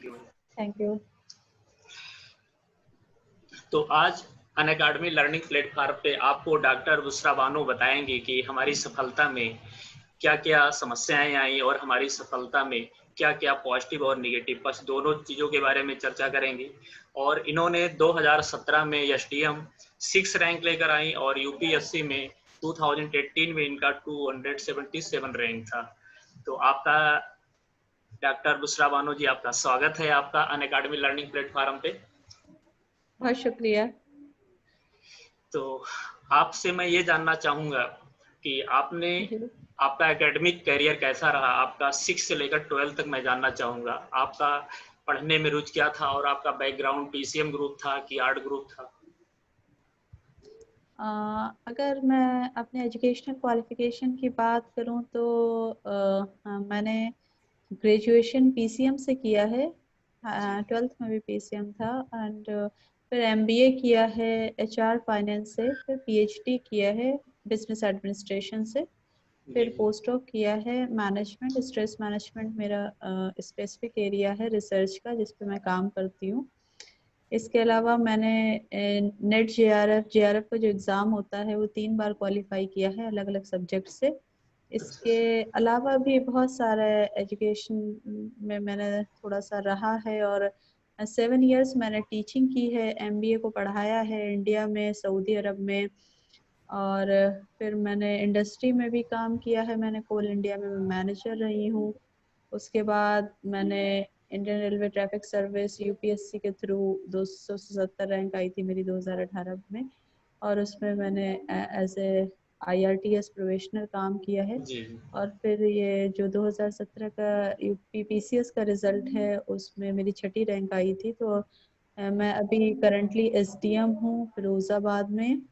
Thank you. तो आज Unacademy learning platform पे आपको डॉक्टर बुशरा बानो बताएंगे कि हमारी सफलता में क्या क्या समस्याएं आई और हमारी सफलता में क्या क्या पॉजिटिव और निगेटिव पक्ष दोनों चीज़ों के बारे में चर्चा करेंगे। और इन्होंने 2017 में एसडीएम 6 रैंक लेकर आई और यूपीएससी में 2018 में इनका 277 रैंक था। तो आपका डॉक्टर बुशरा बानो जी, आपका स्वागत है आपका अनअकैडमी लर्निंग प्लेटफॉर्म पे। बहुत शुक्रिया। तो आपसे मैं ये जानना चाहूँगा कि आपका एकेडमिक करियर कैसा रहा, आपका 6 से लेकर 12 तक मैं जानना चाहूँगा। आपका पढ़ने में रुचि क्या था और आपका बैकग्राउंड पीसीएम ग्रुप था कि आर्ट ग्रुप था? अगर मैं अपने एजुकेशनल क्वालिफिकेशन की बात करूं तो मैंने ग्रेजुएशन पीसीएम से किया है, 12th में भी पीसीएम था, एंड फिर एमबीए किया है एचआर फाइनेंस से, फिर पीएचडी किया है बिजनेस एडमिनिस्ट्रेशन से, फिर पोस्ट डॉक किया है मैनेजमेंट, स्ट्रेस मैनेजमेंट मेरा स्पेसिफिक एरिया है रिसर्च का जिस पे मैं काम करती हूँ। इसके अलावा मैंने नेट जेआरएफ का जो एग्ज़ाम होता है वो 3 बार क्वालिफाई किया है अलग अलग सब्जेक्ट से। इसके अलावा भी बहुत सारे एजुकेशन में मैंने थोड़ा सा रहा है और 7 इयर्स मैंने टीचिंग की है, एमबीए को पढ़ाया है इंडिया में, सऊदी अरब में, और फिर मैंने इंडस्ट्री में भी काम किया है। मैंने कोल इंडिया में मैनेजर रही हूँ। उसके बाद मैंने Indian railway traffic service UPSC के थ्रू 270 रैंक आई थी मेरी 2018 में, और उसमें मैंने एज ए आईआरटीएस प्रोफेशनल काम किया है। और फिर ये जो 2017 का यूपी पीसीएस का रिजल्ट है उसमें मेरी 6ठी रैंक आई थी। तो मैं अभी करंटली एसडीएम हूँ फिरोजाबाद में,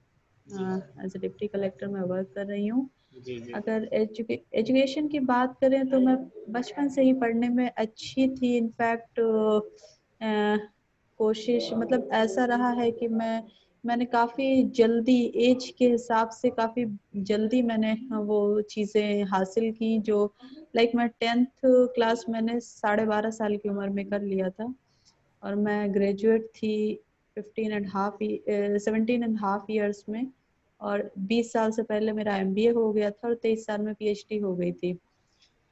एज ए डिप्टी कलेक्टर में वर्क कर रही हूँ। अगर एजुकेशन की बात करें तो मैं बचपन से ही पढ़ने में अच्छी थी। इनफैक्ट कोशिश मतलब ऐसा रहा है कि मैंने काफ़ी जल्दी एज के हिसाब से काफ़ी जल्दी मैंने वो चीज़ें हासिल की जो लाइक मैं 10th क्लास मैंने 12.5 साल की उम्र में कर लिया था, और मैं ग्रेजुएट थी 17.5 ईयर्स में, और 20 साल से पहले मेरा एमबीए हो गया था और 23 साल में पीएचडी हो गई थी।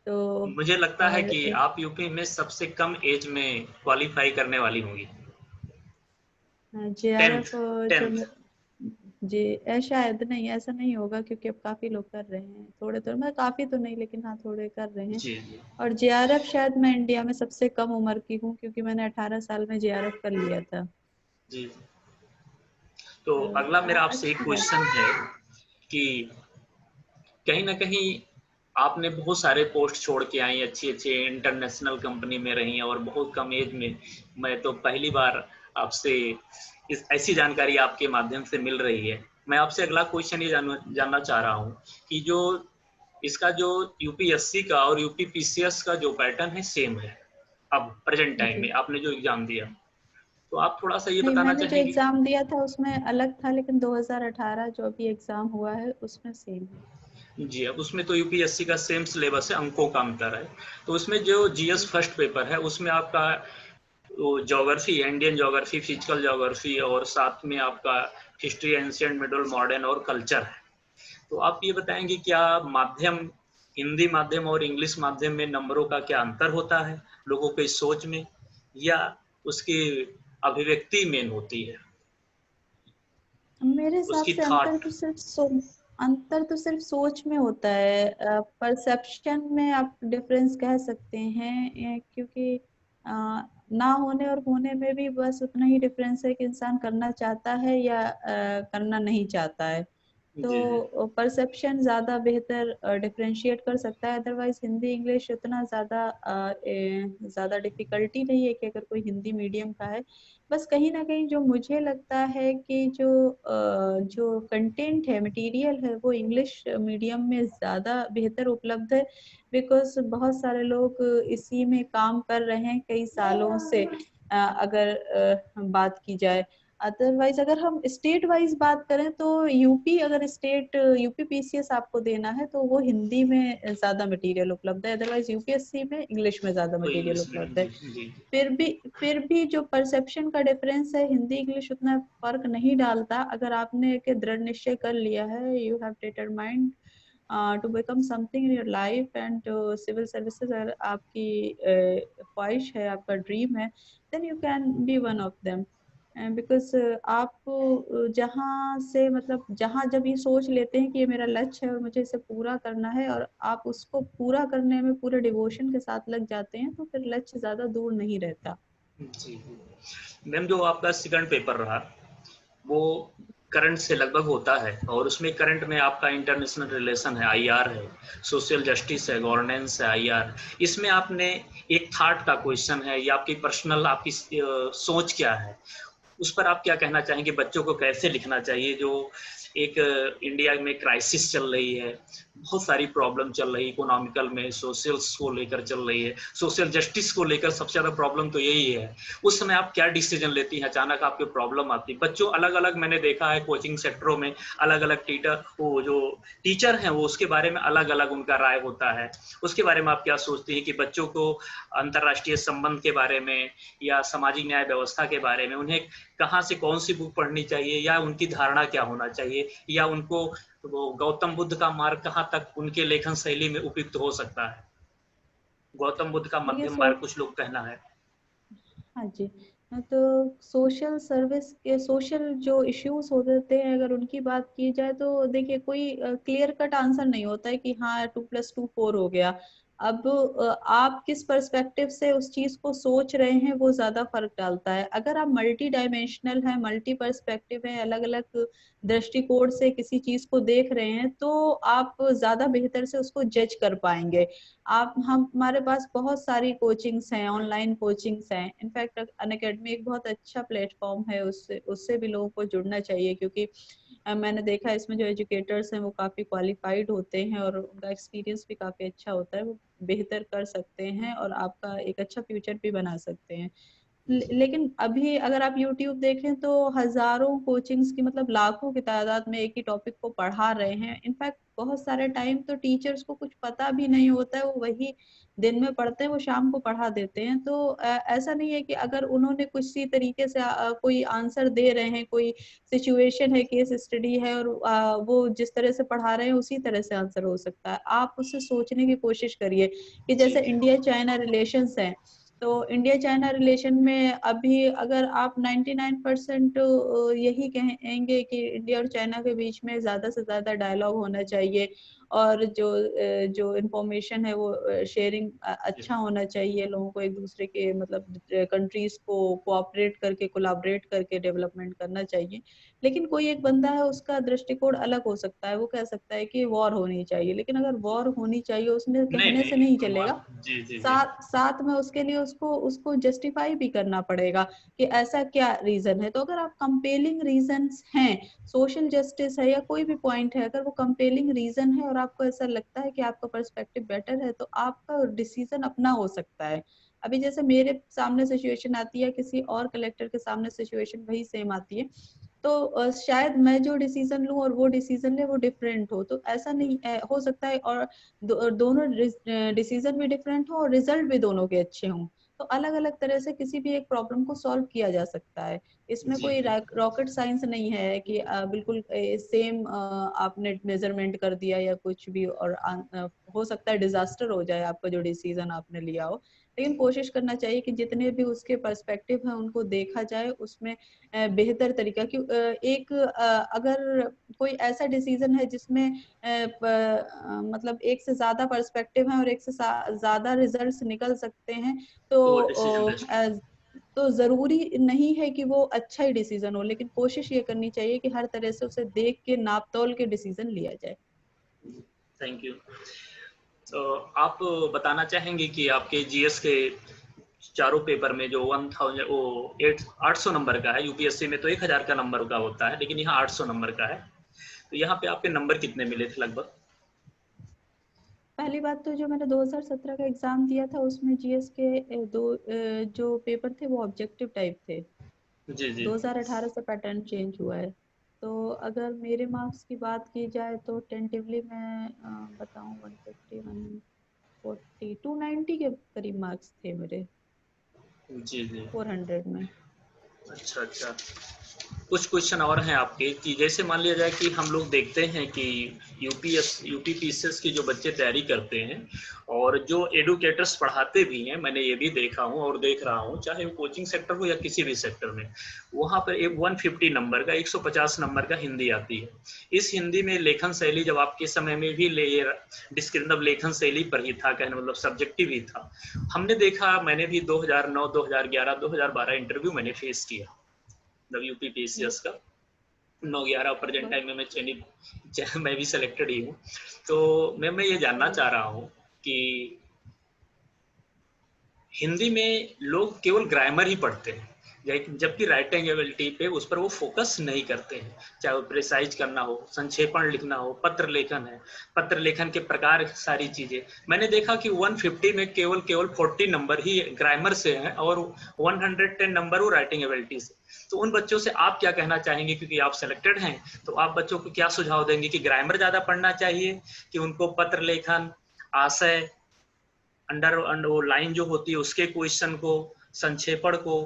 तो मुझे लगता है और कि आप यूपी में सबसे कम एज में क्वालिफाई करने वाली होंगी। जेआरएफ जो 10th। जी शायद नहीं, ऐसा नहीं होगा क्योंकि अब काफी लोग कर रहे हैं, थोड़े तो मैं काफी तो नहीं लेकिन हाँ थोड़े कर रहे हैं। जी। और जेआरएफ शायद मैं इंडिया में सबसे कम उम्र की हूँ क्योंकि मैंने 18 साल में जेआरएफ कर लिया था। जी। तो अगला मेरा आपसे एक अच्छी बात। क्वेश्चन है कि कहीं ना कहीं आपने बहुत सारे पोस्ट छोड़ के आई, अच्छी अच्छी इंटरनेशनल कंपनी में रही और बहुत कम एज में, मैं तो पहली बार आपसे इस ऐसी जानकारी आपके माध्यम से मिल रही है। मैं आपसे अगला क्वेश्चन ये जानना चाह रहा हूँ कि जो इसका जो यूपीएससी का और यूपीपीसीएस का जो पैटर्न है सेम है अब प्रेजेंट टाइम जी में, आपने जो एग्जाम दिया, तो आप थोड़ा सा ये नहीं, बताना मैंने जो चाहेंगे? एग्जाम दिया था उसमें अलग था, लेकिन 2018 जो अभी एग्जाम हुआ है उसमें सेम है। जी, अब उसमें तो यूपीएससी का सेम सिलेबस है, अंकों का अंतर है। तो उसमें जो जीएस फर्स्ट पेपर है उसमें आपका वो ज्योग्राफी है, इंडियन ज्योग्राफी, फिजिकल ज्योग्राफी, और साथ में आपका हिस्ट्री, एंशिएंट, मिडल, मॉडर्न और कल्चर है। तो आप ये बताएंगे क्या माध्यम, हिंदी माध्यम और इंग्लिश माध्यम में नंबरों का क्या अंतर होता है लोगों की सोच में, या उसकी अभिव्यक्ति मेन होती है, मेरे हिसाब उसकी से थॉट? अंतर तो सिर्फ सोच में होता है। परसेप्शन में आप डिफरेंस कह सकते हैं, क्योंकि ना होने और होने में भी बस उतना ही डिफरेंस है कि इंसान करना चाहता है या करना नहीं चाहता है। जी जी। तो परसेप्शन ज़्यादा बेहतर डिफरेंशिएट कर सकता है। अदरवाइज हिंदी इंग्लिश उतना ज़्यादा डिफिकल्टी नहीं है कि अगर कोई हिंदी मीडियम का है। बस कहीं ना कहीं जो मुझे लगता है कि जो कंटेंट है, मटेरियल है, वो इंग्लिश मीडियम में ज़्यादा बेहतर उपलब्ध है, बिकॉज बहुत सारे लोग इसी में काम कर रहे हैं कई सालों से। अगर बात की जाए अदरवाइज अगर हम स्टेट वाइज बात करें तो यूपी, अगर स्टेट यूपी पीसीएस आपको देना है तो वो हिंदी में ज्यादा मटेरियल उपलब्ध है, अदरवाइज यूपीएससी में इंग्लिश में ज्यादा वो मटेरियल इंग्लिश मीडियम, उपलब्ध है। जी जी। फिर भी जो परसेप्शन का डिफरेंस है, हिंदी इंग्लिश उतना फर्क नहीं डालता। अगर आपने एक दृढ़ निश्चय कर लिया है, you have determined to become something in your life and civil services अगर आपकी ख्वाहिश है, आपका ड्रीम है, then you can be one of them. Because आप जहाँ से मतलब जहाँ जब ये सोच लेते हैं कि ये मेरा लक्ष्य है और मुझे इसे पूरा करना है, और आप उसको पूरा करने में पूरे डिवोशन के साथ लग जाते हैं, तो फिर लक्ष्य ज्यादा दूर नहीं रहता। जी मैम, जो आपका सेकंड पेपर रहा वो करंट से लगभग होता है, और उसमें करंट में आपका इंटरनेशनल रिलेशन है, आईआर है, सोशल जस्टिस है, गवर्नेंस है, आईआर। इसमें आपने एक थॉट का क्वेश्चन है, या आपकी पर्सनल आपकी सोच क्या है, उस पर आप क्या कहना चाहेंगे? बच्चों को कैसे लिखना चाहिए? जो एक इंडिया में क्राइसिस चल रही है, बहुत सारी प्रॉब्लम चल रही है, इकोनॉमिकल में, सोशल्स को लेकर चल रही है, सोशल जस्टिस को लेकर सबसे ज़्यादा प्रॉब्लम तो यही है। उस समय आप क्या डिसीजन लेती हैं? अचानक आपकी प्रॉब्लम आती है, बच्चों अलग अलग, मैंने देखा है कोचिंग सेक्टरों में अलग अलग वो जो टीचर हैं वो उसके बारे में अलग अलग उनका राय होता है। उसके बारे में आप क्या सोचती हैं कि बच्चों को अंतर्राष्ट्रीय संबंध के बारे में या सामाजिक न्याय व्यवस्था के बारे में उन्हें कहाँ से कौन सी बुक पढ़नी चाहिए, या उनकी धारणा क्या होना चाहिए, या उनको वो गौतम बुद्ध का मार्ग कहाँ तक उनके लेखन शैली में उपयुक्त हो सकता है? गौतम बुद्ध का देखिए मध्यम मार्ग कुछ लोग कहना है। हाँ जी। तो सोशल सर्विस के सोशल जो इश्यूज होते हैं, अगर उनकी बात की जाए तो देखिए कोई क्लियर कट आंसर नहीं होता है कि हाँ 2+2 4 हो गया। अब आप किस पर्सपेक्टिव से उस चीज को सोच रहे हैं वो ज्यादा फर्क डालता है। अगर आप मल्टी डायमेंशनल है, मल्टी पर्सपेक्टिव है, अलग अलग दृष्टिकोण से किसी चीज को देख रहे हैं, तो आप ज्यादा बेहतर से उसको जज कर पाएंगे। आप हम हमारे पास बहुत सारी कोचिंग्स हैं, ऑनलाइन कोचिंग्स हैं। इनफैक्ट अनअकैडमी एक बहुत अच्छा प्लेटफॉर्म है, उससे उससे भी लोगों को जुड़ना चाहिए, क्योंकि मैंने देखा इसमें जो एजुकेटर्स हैं वो काफी क्वालिफाइड होते हैं और उनका एक्सपीरियंस भी काफी अच्छा होता है। वो बेहतर कर सकते हैं और आपका एक अच्छा फ्यूचर भी बना सकते हैं। लेकिन अभी अगर आप YouTube देखें तो हजारों कोचिंग्स की मतलब लाखों की तादाद में एक ही टॉपिक को पढ़ा रहे हैं। इनफैक्ट बहुत सारे टाइम तो टीचर्स को कुछ पता भी नहीं होता है, वो वही दिन में पढ़ते हैं वो शाम को पढ़ा देते हैं। तो ऐसा नहीं है कि अगर उन्होंने कुछ सी तरीके से कोई आंसर दे रहे हैं, कोई सिचुएशन है, केस स्टडी है, और वो जिस तरह से पढ़ा रहे हैं उसी तरह से आंसर हो सकता है। आप उससे सोचने की कोशिश करिए कि जी जैसे जी इंडिया चाइना रिलेशंस हैं, तो इंडिया चाइना रिलेशन में अभी अगर आप 99% यही कहेंगे कि इंडिया और चाइना के बीच में ज्यादा से ज्यादा डायलॉग होना चाहिए, और जो इंफॉर्मेशन है वो शेयरिंग अच्छा होना चाहिए, लोगों को एक दूसरे के मतलब कंट्रीज को कोऑपरेट करके कोलैबोरेट करके डेवलपमेंट करना चाहिए। लेकिन कोई एक बंदा है, उसका दृष्टिकोण अलग हो सकता है, वो कह सकता है कि वॉर होनी चाहिए। लेकिन अगर वॉर होनी चाहिए उसमें नहीं कहने से नहीं नहीं, चलेगा, जी जी जी। साथ साथ में उसके लिए उसको उसको जस्टिफाई भी करना पड़ेगा कि ऐसा क्या रीजन है। तो अगर आप कंपेलिंग रीजंस हैं, सोशल जस्टिस है या कोई भी पॉइंट है, अगर वो कंपेलिंग रीजन है और आपको ऐसा लगता है कि आपका पर्सपेक्टिव बेटर है, तो आपका डिसीजन अपना हो सकता है। अभी जैसे मेरे सामने सिचुएशन आती है, किसी और कलेक्टर के सामने सिचुएशन वही सेम आती है, तो शायद मैं जो डिसीजन लूं और वो डिसीजन ले वो डिफरेंट हो। तो ऐसा नहीं हो सकता है, और दोनों डिसीजन भी डिफरेंट हो और रिजल्ट भी दोनों के अच्छे हों। तो अलग अलग तरह से किसी भी एक प्रॉब्लम को सॉल्व किया जा सकता है। इसमें जी कोई जी रॉकेट साइंस नहीं है कि बिल्कुल सेम आपने मेजरमेंट कर दिया या कुछ भी, और हो सकता है डिजास्टर हो जाए आपका जो डिसीजन आपने लिया हो। लेकिन कोशिश करना चाहिए कि जितने भी उसके पर्सपेक्टिव हैं उनको देखा जाए, उसमें बेहतर तरीका कि अगर कोई ऐसा डिसीजन है जिसमें मतलब एक से ज्यादा पर्सपेक्टिव है और एक से ज्यादा रिजल्ट्स निकल सकते हैं, तो तो वो डिसीजन बेस्ट है। तो जरूरी नहीं है कि वो अच्छा ही डिसीजन हो, लेकिन कोशिश ये करनी चाहिए कि हर तरह से उसे देख के नाप तोल के डिसीजन लिया जाए। Thank you. तो आप बताना चाहेंगे कि आपके जीएस के चारों पेपर में जो 1000 वो 800 नंबर का है, यूपीएससी में तो 1000 का नंबर का होता है, लेकिन यहाँ 800 नंबर का है, तो यहाँ पे आपके नंबर कितने मिले थे लगभग? पहली बात तो जो मैंने 2017 का एग्जाम दिया था उसमें जीएस के जो पेपर थे वो ऑब्जेक्टिव टाइप थे। जी जी 2018 से पैटर्न चेंज हुआ है। तो अगर मेरे मार्क्स की बात की जाए तो टेंटिवली मैं बताऊं 150 140 290 के करीब मार्क्स थे मेरे जी जी। 400 में। अच्छा अच्छा। कुछ क्वेश्चन और हैं आपके कि जैसे मान लिया जाए कि हम लोग देखते हैं कि यूपीपीसीएस की जो बच्चे तैयारी करते हैं और जो एडुकेटर्स पढ़ाते भी हैं, मैंने ये भी देखा हूँ और देख रहा हूँ, चाहे वो कोचिंग सेक्टर हो या किसी भी सेक्टर में, वहाँ पर एक 150 नंबर का 150 नंबर का हिंदी आती है। इस हिंदी में लेखन शैली जब आपके समय में भी डिस्क्रिप्टिव लेखन शैली पर ही था, कहने मतलब सब्जेक्टिव ही था। हमने देखा, मैंने भी 2009 2011 2012 इंटरव्यू मैंने फेस किया यूपीपीसीएस का। 9-11 प्रेजेंट टाइम में मैं चयनित मैं भी सिलेक्टेड ही हूँ। तो मैं ये जानना चाह रहा हूँ कि हिंदी में लोग केवल ग्रामर ही पढ़ते हैं, जबकि राइटिंग एबिलिटी पे उस पर वो फोकस नहीं करते हैं। चाहे वो प्रिसाइज करना हो, संक्षेपण लिखना हो, पत्र लेखन है, पत्र लेखन के प्रकार, सारी चीजें मैंने देखा कि 150 में केवल केवल 40 नंबर ही ग्रामर से हैं और 110 नंबर वो राइटिंग एबिलिटी से। तो उन बच्चों से आप क्या कहना चाहेंगे, क्योंकि आप सिलेक्टेड हैं, तो आप बच्चों को क्या सुझाव देंगे कि ग्रामर ज्यादा पढ़ना चाहिए कि उनको पत्र लेखन, आशय, अंडर वो लाइन जो होती है उसके क्वेश्चन को, संक्षेपण को,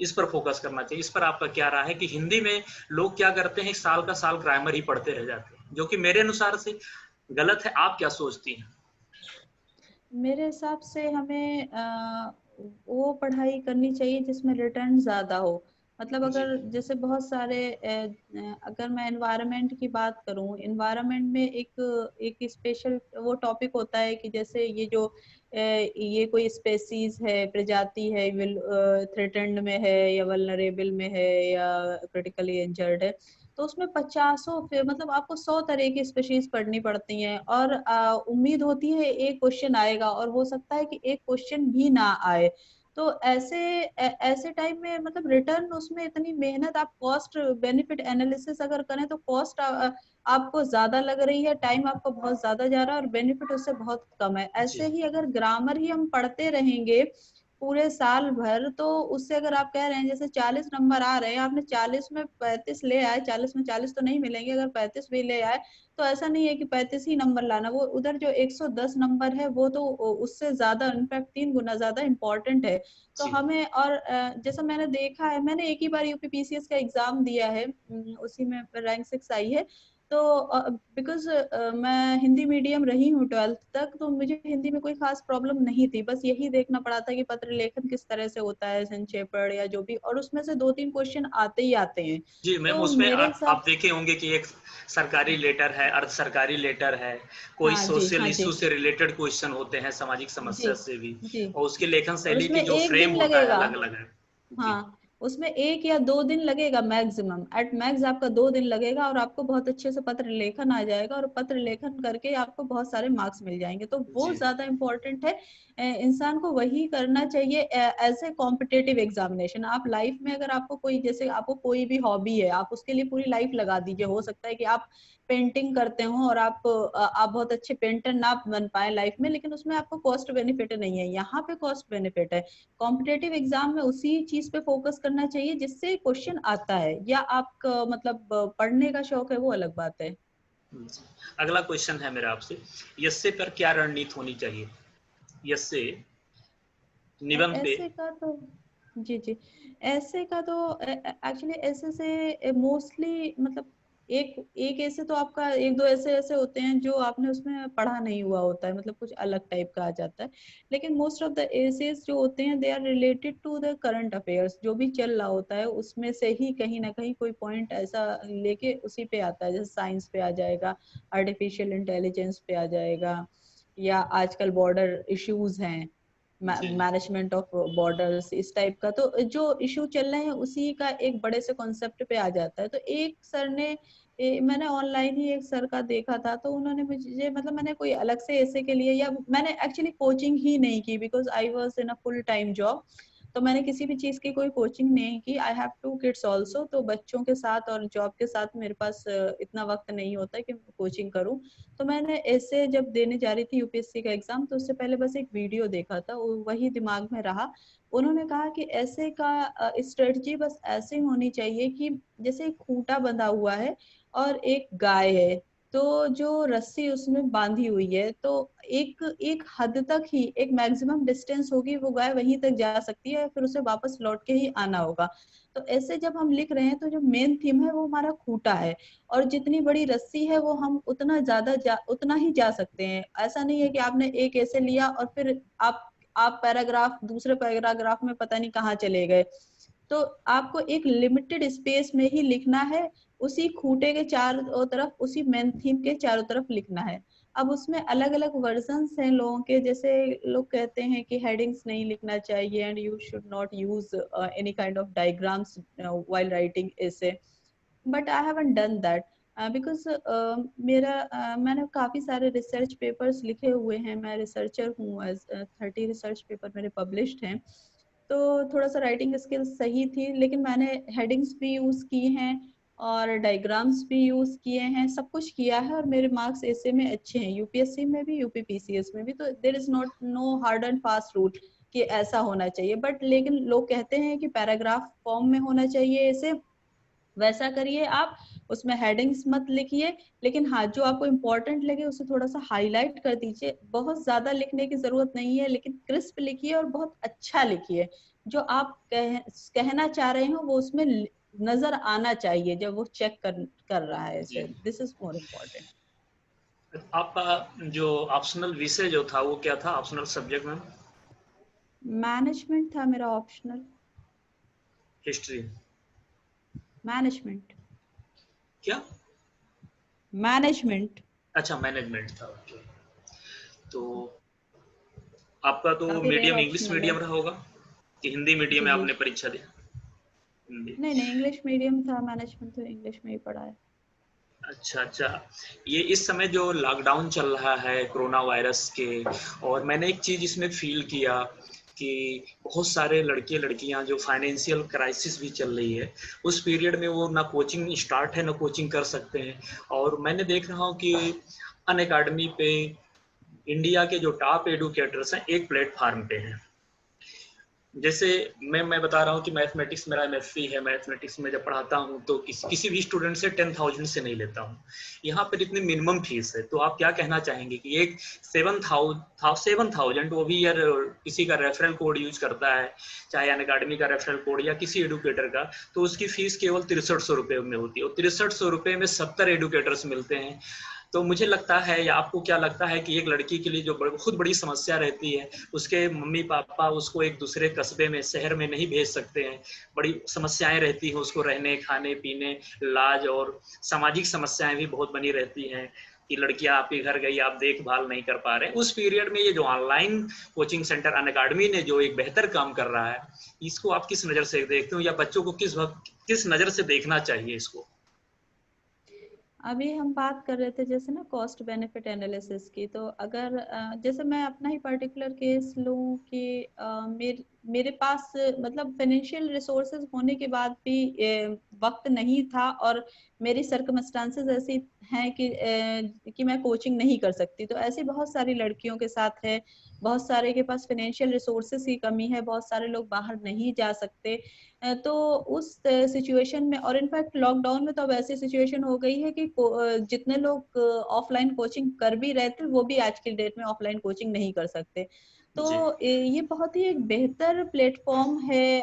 इस पर फोकस करना चाहिए? इस पर आपका क्या राय है कि हिंदी में लोग क्या करते हैं, साल का साल ग्रामर ही पढ़ते रह जाते हैं, जो कि मेरे अनुसार से गलत है। आप क्या सोचती हैं? मेरे हिसाब से हमें वो पढ़ाई करनी चाहिए जिसमें रिटर्न ज्यादा हो। मतलब जी अगर जैसे बहुत सारे अगर मैं एनवायरनमेंट की बात करूं, एनवायरनमेंट में एक एक स्पेशल वो टॉपिक होता है कि जैसे ये जो ये कोई स्पेसीज है, प्रजाति है, थ्रेटेंड में है या वल्नरेबल में है या क्रिटिकली इंजर्ड है, तो उसमें 50 फिर मतलब आपको 100 तरह की स्पीशीज पढ़नी पड़ती हैं और उम्मीद होती है एक क्वेश्चन आएगा और हो सकता है कि एक क्वेश्चन भी ना आए। तो ऐसे टाइम में मतलब रिटर्न उसमें इतनी मेहनत, आप कॉस्ट बेनिफिट एनालिसिस अगर करें तो कॉस्ट आपको ज्यादा लग रही है, टाइम आपका बहुत ज्यादा जा रहा है और बेनिफिट उससे बहुत कम है। जी ऐसे ही अगर ग्रामर ही हम पढ़ते रहेंगे पूरे साल भर, तो उससे अगर आप कह रहे हैं जैसे 40 नंबर आ रहे हैं, आपने 40 में 35 ले आए, 40 में 40 तो नहीं मिलेंगे, अगर 35 भी ले आए तो ऐसा नहीं है कि 35 ही नंबर लाना, वो उधर जो 110 नंबर है वो तो उससे ज्यादा, इनफैक्ट 3 गुना ज्यादा इम्पोर्टेंट है। तो जी हमें और जैसा मैंने देखा है, मैंने एक ही बार यूपीपीसीएस का एग्जाम दिया है, उसी में रैंक 6 आई है। तो बिकॉज मैं हिंदी मीडियम रही हूँ 12th तक, तो मुझे हिंदी में कोई खास प्रॉब्लम नहीं थी, बस यही देखना पड़ा था कि पत्र लेखन किस तरह से होता है, संक्षेपण या जो भी, और उसमें से 2-3 क्वेश्चन आते ही आते हैं। जी मैम, तो उसमें मेरे हिसाब आप देखे होंगे कि एक सरकारी लेटर है, अर्ध सरकारी लेटर है, कोई हाँ जी, सोशल हाँ जी, इशू से रिलेटेड क्वेश्चन होते हैं, सामाजिक जी, समस्या से भी, जी। और उसके लेखन और शैली उसमें की जो एक फ्रेम दिन होता है लगेगा। अलग अलग है। जी हाँ, उसमें 1 या 2 दिन लगेगा मैक्सिमम, एट मैक्स आपका 2 दिन लगेगा और आपको बहुत अच्छे से पत्र लेखन आ जाएगा और पत्र लेखन करके आपको बहुत सारे मार्क्स मिल जाएंगे, तो वो जी ज्यादा इम्पोर्टेंट है। इंसान को वही करना चाहिए एज ए कॉम्पिटेटिव एग्जामिनेशन। आप लाइफ में अगर आपको कोई, जैसे आपको कोई भी हॉबी है, आप उसके लिए पूरी लाइफ लगा दीजिए, हो सकता है कि आप पेंटिंग करते हो और आप बहुत अच्छे पेंटर ना बन पाए लाइफ में, लेकिन उसमें आपको कॉस्ट बेनिफिट नहीं है, यहाँ पे कॉस्ट बेनिफिट है। कॉम्पिटेटिव एग्जाम में उसी चीज पे फोकस करना चाहिए जिससे क्वेश्चन आता है, या आपका मतलब पढ़ने का शौक है, वो अलग बात है। जी। अगला क्वेश्चन है मेरा आपसे, यस्से पर क्या रणनीति होनी चाहिए? यस्से निबंध पे। ऐसे का तो जी जी, ऐसे का तो एक्चुअली ऐसे से मोस्टली मतलब एक एक ऐसे तो आपका 1-2 ऐसे ऐसे होते हैं जो आपने उसमें पढ़ा नहीं हुआ होता है, मतलब कुछ अलग टाइप का आ जाता है। लेकिन मोस्ट ऑफ द एसेस जो होते हैं they are related to the current affairs, जो भी चल रहा होता है उसमें से ही कहीं ना कहीं कोई पॉइंट ऐसा लेके उसी पे आता है, जैसे साइंस पे आ जाएगा, आर्टिफिशियल इंटेलिजेंस पे आ जाएगा, या आजकल बॉर्डर इश्यूज हैं, जी जी मैनेजमेंट ऑफ बॉर्डर्स, इस टाइप का, तो जो इशू चल रहे हैं उसी का एक बड़े से कॉन्सेप्ट पे आ जाता है। तो एक सर ने मैंने ऑनलाइन ही एक सर का देखा था, तो उन्होंने मुझे मतलब, मैंने कोई अलग से ऐसे के लिए, या मैंने एक्चुअली कोचिंग ही नहीं की because I was in a full time job, तो मैंने किसी भी चीज की कोई कोचिंग नहीं की। आई हैव 2 किड्स ऑल्सो, तो बच्चों के साथ और जॉब के साथ मेरे पास इतना वक्त नहीं होता कि कोचिंग करूं। तो मैंने ऐसे जब देने जा रही थी यूपीएससी का एग्जाम, तो उससे पहले बस एक वीडियो देखा था, वही दिमाग में रहा। उन्होंने कहा कि ऐसे का स्ट्रेटजी बस ऐसे होनी चाहिए कि जैसे एक खूंटा बंधा हुआ है और एक गाय है, तो जो रस्सी उसमें बांधी हुई है, तो एक एक हद तक ही, एक मैक्सिमम डिस्टेंस होगी, वो गाय वहीं तक जा सकती है, फिर उसे वापस लौट के ही आना होगा। तो ऐसे जब हम लिख रहे हैं तो जो मेन थीम है वो हमारा खूंटा है, और जितनी बड़ी रस्सी है वो हम उतना ही जा सकते हैं। ऐसा नहीं है कि आपने एक ऐसे लिया और फिर आप पैराग्राफ दूसरे पैराग्राफ में पता नहीं कहाँ चले गए। तो आपको एक लिमिटेड स्पेस में ही लिखना है, उसी खूंटे के चारों तरफ, उसी मेन थीम के चारों तरफ लिखना है। अब उसमें अलग अलग वर्जन्स हैं लोगों के, जैसे लोग कहते हैं कि हेडिंग्स नहीं लिखना चाहिए and you should not use any kind of diagrams while writing ऐसे, but I haven't done that because मैंने काफी सारे रिसर्च पेपर्स लिखे हुए हैं, मैं रिसर्चर हूँ, 30 रिसर्च पेपर मेरे पब्लिश्ड हैं। तो थोड़ा सा राइटिंग स्किल्स सही थी, लेकिन मैंने हेडिंग्स भी यूज की हैं और डायग्राम्स भी यूज किए हैं, सब कुछ किया है, और मेरे मार्क्स ऐसे में अच्छे हैं, यूपीएससी में भी यूपीपीसीएस में भी। तो there is not no hard and fast rule कि ऐसा होना चाहिए, बट लेकिन लोग कहते हैं कि पैराग्राफ फॉर्म में होना चाहिए ऐसे, वैसा करिए आप, उसमें हेडिंग्स मत लिखिए, लेकिन हाँ जो आपको इम्पोर्टेंट लगे उसे थोड़ा सा हाईलाइट कर दीजिए। बहुत ज्यादा लिखने की जरूरत नहीं है, लेकिन क्रिस्प लिखिए और बहुत अच्छा लिखिए। जो आप कहना चाह रहे हो वो उसमें नजर आना चाहिए जब वो चेक कर रहा है जी। इसे। This is more important. आपका जो ऑप्शनल विषय जो था वो क्या था, ऑप्शनल सब्जेक्ट में? मैनेजमेंट था मेरा ऑप्शनल। हिस्ट्री? मैनेजमेंट। क्या? मैनेजमेंट। अच्छा, मैनेजमेंट था, ओके। तो आपका तो काफी रेयर मीडियम इंग्लिश ऑप्शनल है। मीडियम रहा होगा कि हिंदी मीडियम जी में जी। आपने परीक्षा दी? हिंदी। नहीं नहीं, इंग्लिश मीडियम था, मैनेजमेंट तो इंग्लिश में ही पढ़ा है। अच्छा अच्छा। ये इस समय जो लॉकडाउन चल रहा है कोरोना वायरस के, और मैंने एक चीज़ इसमें फील किया कि बहुत सारे लड़के लड़कियां जो फाइनेंशियल क्राइसिस भी चल रही है, उस पीरियड में वो ना कोचिंग स्टार्ट है ना कोचिंग कर सकते हैं। और मैंने देख रहा हूँ कि अन अकेडमी पे इंडिया के जो टॉप एडुकेटर्स हैं एक प्लेटफार्म पे हैं। जैसे मैं बता रहा हूँ कि मैथमेटिक्स मेरा एमएससी है, मैथमेटिक्स में जब पढ़ाता हूँ तो किसी भी स्टूडेंट से 10,000 से नहीं लेता हूँ। यहाँ पर इतनी मिनिमम फीस है, तो आप क्या कहना चाहेंगे कि एक 7,000 वो भी यार किसी का रेफरल कोड यूज करता है, चाहे अन अकेडमी का रेफरल कोड या किसी एडुकेटर का, तो उसकी फीस केवल 6300 रुपये में होती है, और 6300 रुपये में 70 एडुकेटर्स मिलते हैं। तो मुझे लगता है, या आपको क्या लगता है कि एक लड़की के लिए जो बहुत बड़ी समस्या रहती है, उसके मम्मी पापा उसको एक दूसरे कस्बे में, शहर में नहीं भेज सकते हैं, बड़ी समस्याएं रहती हैं उसको रहने खाने पीने, इलाज, और सामाजिक समस्याएं भी बहुत बनी रहती हैं कि लड़कियां आपके घर गई, आप देखभाल नहीं कर पा रहे। उस पीरियड में ये जो ऑनलाइन कोचिंग सेंटर अन अकेडमी ने जो एक बेहतर काम कर रहा है, इसको आप किस नज़र से देखते हो, या बच्चों को किस नज़र से देखना चाहिए इसको? अभी हम बात कर रहे थे जैसे ना कॉस्ट बेनिफिट एनालिसिस की, तो अगर जैसे मैं अपना ही पर्टिकुलर केस लूं कि मेरे पास मतलब फाइनेंशियल रिसोर्सेज होने के बाद भी वक्त नहीं था, और मेरी सर्कमस्टांसेस ऐसी हैं कि मैं कोचिंग नहीं कर सकती। तो ऐसी बहुत सारी लड़कियों के साथ है, बहुत सारे के पास फाइनेंशियल रिसोर्सेज की कमी है, बहुत सारे लोग बाहर नहीं जा सकते। तो उस सिचुएशन में, और इनफैक्ट लॉकडाउन में तो अब ऐसी सिचुएशन हो गई है कि जितने लोग ऑफलाइन कोचिंग कर भी रहे थे, वो भी आज की डेट में ऑफलाइन कोचिंग नहीं कर सकते। तो जी। ये बहुत ही एक बेहतर प्लेटफॉर्म है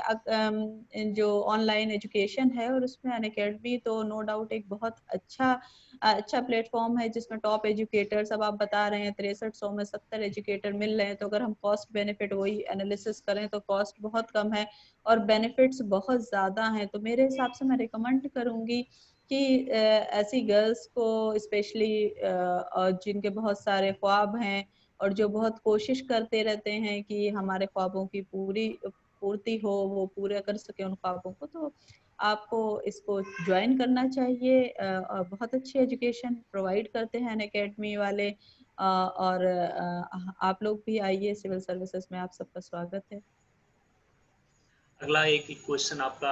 जो ऑनलाइन एजुकेशन है, और उसमें अनअकैडमी तो नो डाउट एक बहुत अच्छा प्लेटफॉर्म है, जिसमें टॉप एजुकेटर्स, अब आप बता रहे हैं 6300 में 70 एजुकेटर मिल रहे हैं। तो अगर हम कॉस्ट बेनिफिट वही एनालिसिस करें तो कॉस्ट बहुत कम है और बेनिफिट्स बहुत ज्यादा हैं। तो मेरे हिसाब से मैं रिकमेंड करूंगी कि ऐसी गर्ल्स को स्पेशली, जिनके बहुत सारे ख्वाब हैं और जो बहुत कोशिश करते रहते हैं कि हमारे ख्वाबों की पूर्ति हो, वो पूरा कर सके उन ख्वाबों को, तो आपको इसको ज्वाइन करना चाहिए। और बहुत अच्छी एजुकेशन प्रोवाइड करते हैं अनअकैडमी वाले। और आप लोग भी आइए, सिविल सर्विसेज में आप सबका स्वागत है। अगला एक क्वेश्चन आपका,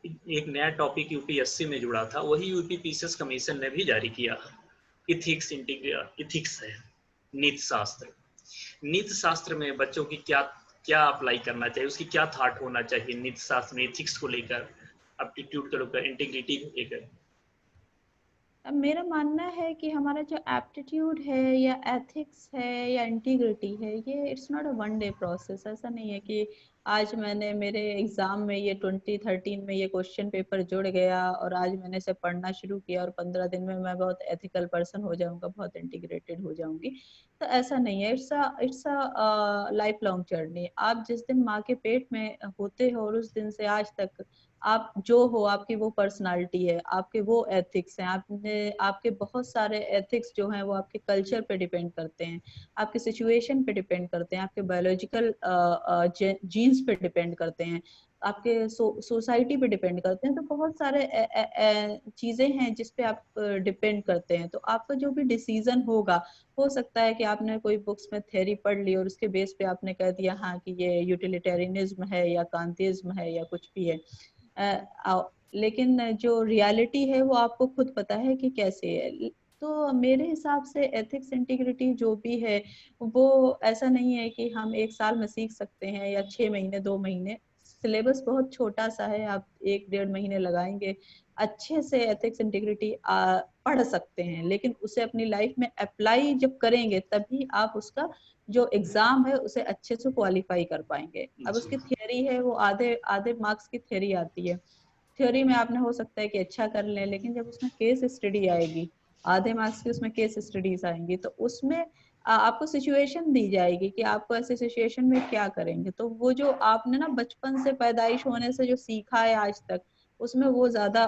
एक नया टॉपिक यूपीएससी में जुड़ा था, वही यूपी पीसीएस कमीशन ने भी जारी किया। इथिक्स है, नीति शास्त्र। नीति शास्त्र में बच्चों की क्या क्या अप्लाई करना चाहिए, उसकी क्या थॉट होना चाहिए नीति शास्त्र में, एथिक्स को लेकर, एप्टीट्यूड को लेकर, इंटीग्रिटी को लेकर? अब मेरा मानना है कि हमारा जो एप्टीट्यूड है या एथिक्स है या इंटीग्रिटी है, ये it's not a one day process. ऐसा नहीं है कि आज मैंने मेरे एग्जाम में ये 2013 में ये क्वेश्चन पेपर जुड़ गया और आज मैंने इसे पढ़ना शुरू किया और 15 दिन में मैं बहुत एथिकल पर्सन हो जाऊंगा, बहुत इंटीग्रेटेड हो जाऊंगी। तो ऐसा नहीं है। It's a life long journey. आप जिस दिन माँ के पेट में होते हो और उस दिन से आज तक आप जो हो, आपकी वो पर्सनालिटी है, आपके वो एथिक्स हैं, आपके बहुत सारे एथिक्स जो हैं वो आपके कल्चर पे डिपेंड करते हैं, आपके सिचुएशन पे डिपेंड करते हैं, आपके बायोलॉजिकल जीन्स पे डिपेंड करते हैं, आपके सोसाइटी पे डिपेंड करते हैं। तो बहुत सारे चीजें हैं जिस पे आप डिपेंड करते हैं। तो आपका जो भी डिसीजन होगा, हो सकता है कि आपने कोई बुक्स में थ्योरी पढ़ ली और उसके बेस पे आपने कह दिया हाँ कि ये यूटिलिटेरियनिज्म है या कांतिज्म है या कुछ भी है। लेकिन जो रियलिटी है वो आपको खुद पता है कि कैसे है। तो मेरे हिसाब से एथिक्स इंटीग्रिटी जो भी है वो ऐसा नहीं है कि हम एक साल में सीख सकते हैं या 6 महीने 2 महीने। सिलेबस बहुत छोटा सा है, आप 1-1.5 महीने लगाएंगे, अच्छे से एथिक्स इंटीग्रिटी पढ़ सकते हैं। लेकिन उसे अपनी लाइफ में अप्लाई जब करेंगे तभी आप उसका जो एग्जाम है उसे अच्छे से क्वालिफाई कर पाएंगे। अब जी उसकी थियरी है वो आधे आधे मार्क्स की थियरी आती है। थ्योरी में आपने हो सकता है कि अच्छा कर लें, लेकिन जब उसमें केस स्टडी आएगी, आधे मार्क्स की उसमें केस स्टडीज आएंगी, तो उसमें आपको सिचुएशन दी जाएगी कि आपको ऐसे सिचुएशन में क्या करेंगे। तो वो जो आपने ना बचपन से पैदाइश होने से जो सीखा है आज तक, उसमें वो ज्यादा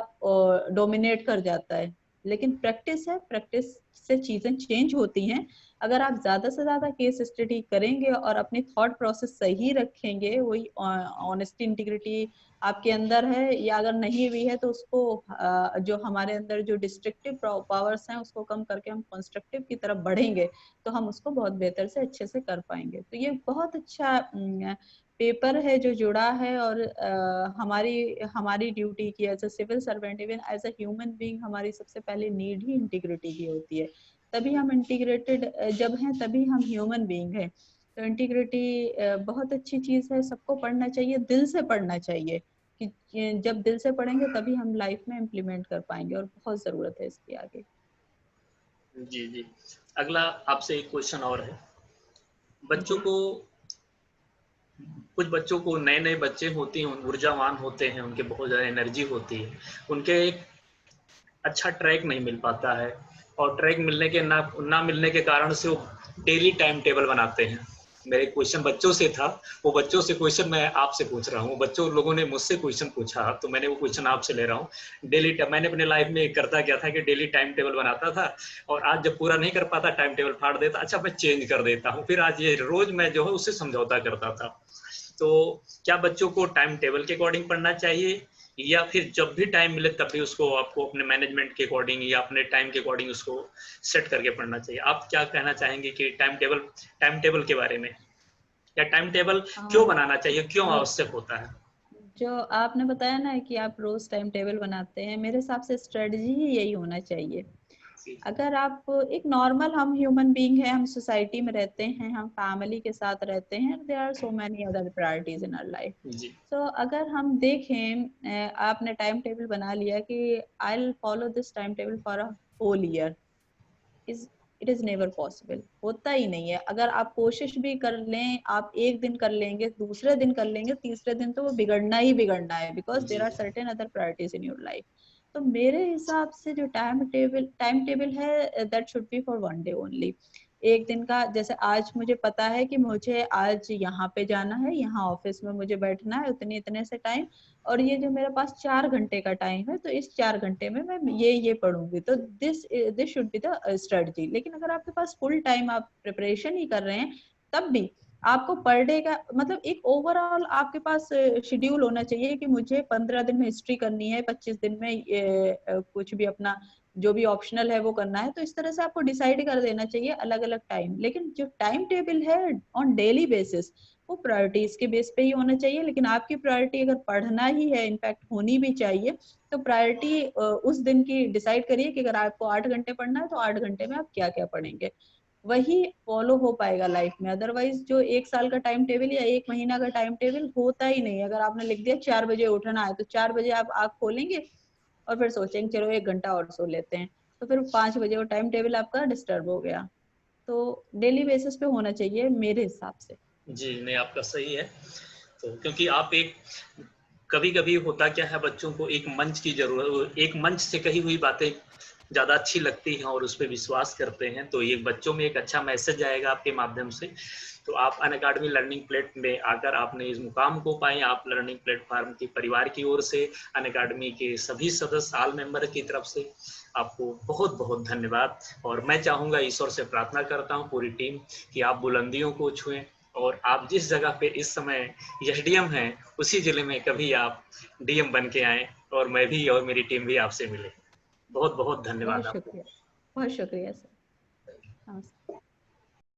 डोमिनेट कर जाता है। लेकिन प्रैक्टिस है, प्रैक्टिस से चीजें चेंज होती हैं। अगर आप ज्यादा से ज्यादा केस स्टडी करेंगे और अपनी थॉट प्रोसेस सही रखेंगे, वही ऑनेस्टी इंटीग्रिटी आपके अंदर है, या अगर नहीं भी है तो उसको जो हमारे अंदर जो डिस्ट्रक्टिव पावर्स हैं उसको कम करके हम कंस्ट्रक्टिव की तरफ बढ़ेंगे, तो हम उसको बहुत बेहतर से अच्छे से कर पाएंगे। तो ये बहुत अच्छा पेपर है जो जुड़ा है। और हमारी हमारी ड्यूटी की as a civil servant, even as a human being, हमारी सबसे पहले नीड ही इंटीग्रिटी की होती है। तभी हम इंटीग्रेटेड जब हैं तभी हम ह्यूमन बीइंग हैं। तो इंटीग्रिटी बहुत अच्छी चीज है, सबको पढ़ना चाहिए, दिल से पढ़ना चाहिए। कि जब दिल से पढ़ेंगे तभी हम लाइफ में इम्प्लीमेंट कर पाएंगे, और बहुत जरूरत है इसकी आगे। जी जी। अगला आपसे एक क्वेश्चन और है। बच्चों जी। को, कुछ बच्चों को, नए नए बच्चे होते हैं, ऊर्जावान होते हैं, उनके बहुत ज़्यादा एनर्जी होती है, उनके एक अच्छा ट्रैक नहीं मिल पाता है, और ट्रैक मिलने के ना ना मिलने के कारण से वो डेली टाइम टेबल बनाते हैं। मेरे क्वेश्चन बच्चों से था, वो बच्चों से क्वेश्चन मैं आपसे पूछ रहा हूँ। बच्चों लोगों ने मुझसे क्वेश्चन पूछा तो मैंने वो क्वेश्चन आपसे ले रहा हूँ। मैंने अपने लाइफ में करता क्या था कि डेली टाइम टेबल बनाता था, और आज जब पूरा नहीं कर पाता टाइम टेबल फाड़ देता, अच्छा मैं चेंज कर देता हूँ, फिर आज ये रोज मैं जो है उससे समझौता करता था। तो क्या बच्चों को टाइम टेबल के अकॉर्डिंग पढ़ना चाहिए, या फिर जब भी टाइम मिले तब भी उसको आपको अपने मैनेजमेंट के अकॉर्डिंग या अपने टाइम के अकॉर्डिंग उसको सेट करके पढ़ना चाहिए? आप क्या कहना चाहेंगे कि टाइम टेबल के बारे में, या टाइम टेबल क्यों बनाना चाहिए, क्यों जो आवश्यक होता है? जो आपने बताया ना कि आप रोज टाइम टेबल बनाते हैं, मेरे हिसाब से स्ट्रेटजी ही यही होना चाहिए। जी अगर आप एक नॉर्मल, हम ह्यूमन बीइंग हैं, हम सोसाइटी में रहते हैं, हम फैमिली के साथ रहते हैं, there are so many other priorities in our life. जी तो अगर हम देखें, आपने टाइम टेबल बना लिया कि I will follow this time table for a whole year, is it is never possible, होता ही नहीं है। अगर आप कोशिश भी कर लें, आप एक दिन कर लेंगे, दूसरे दिन कर लेंगे, तीसरे दिन तो वो बिगड़ना ही बिगड़ना है, बिकॉज जी there are certain other priorities in your life. तो मेरे हिसाब से जो टाइम टेबल है, that should be for one day only. एक दिन का, जैसे आज मुझे पता है कि मुझे आज यहाँ पे जाना है, यहाँ ऑफिस में मुझे बैठना है उतने इतने से टाइम, और ये जो मेरे पास 4 घंटे का टाइम है, तो इस 4 घंटे में मैं ये पढ़ूंगी। तो this this should be the strategy. लेकिन अगर आपके पास फुल टाइम आप प्रिपरेशन ही कर रहे हैं, तब भी आपको पर डे का मतलब एक ओवरऑल आपके पास शेड्यूल होना चाहिए कि मुझे 15 दिन में हिस्ट्री करनी है, 25 दिन में कुछ भी अपना जो भी ऑप्शनल है वो करना है। तो इस तरह से आपको डिसाइड कर देना चाहिए अलग अलग टाइम। लेकिन जो टाइम टेबल है ऑन डेली बेसिस, वो प्रायोरिटीज के बेस पे ही होना चाहिए। लेकिन आपकी प्रायोरिटी अगर पढ़ना ही है, इनफैक्ट होनी भी चाहिए, तो प्रायोरिटी उस दिन की डिसाइड करिए कि अगर आपको 8 घंटे पढ़ना है तो 8 घंटे में आप क्या क्या पढ़ेंगे, वही फॉलो हो पाएगा लाइफ में। अदरवाइज जो 1 साल का टाइम टेबल या 1 महीना का टाइम टेबल होता ही नहीं। अगर आपने लिख दिया 4 बजे उठना है तो 4 बजे आप आँख खोलेंगे और फिर सोचेंगे चलो 1 घंटा और सो लेते हैं, तो फिर 5 बजे वो टाइम टेबल आपका डिस्टर्ब हो गया। तो डेली बेसिस पे होना चाहिए मेरे हिसाब से। जी, नहीं आपका सही है। तो क्योंकि आप एक कभी-कभी होता क्या है, बच्चों को एक मंच की ज़रूरत, एक मंच से कही हुई बातें ज़्यादा अच्छी लगती हैं और उस पे विश्वास करते हैं। तो ये बच्चों में एक अच्छा मैसेज आएगा आपके माध्यम से। तो आप अनअकैडमी लर्निंग प्लेट में आकर आपने इस मुकाम को पाए। आप लर्निंग प्लेटफ़ॉर्म के परिवार की ओर से, अनअकैडमी के सभी सदस्य, ऑल मेंबर की तरफ से आपको बहुत-बहुत धन्यवाद। और मैं चाहूँगा, ईश्वर से प्रार्थना करता हूँ पूरी टीम, कि आप बुलंदियों को छुएँ और आप जिस जगह पे इस समय एसडीएम हैं, उसी ज़िले में कभी आप डीएम बन के आएँ और मैं भी और मेरी टीम भी आपसे मिले। बहुत-बहुत धन्यवाद बहुत आपको। शुक्रिया, बहुत शुक्रिया सर। नमस्ते।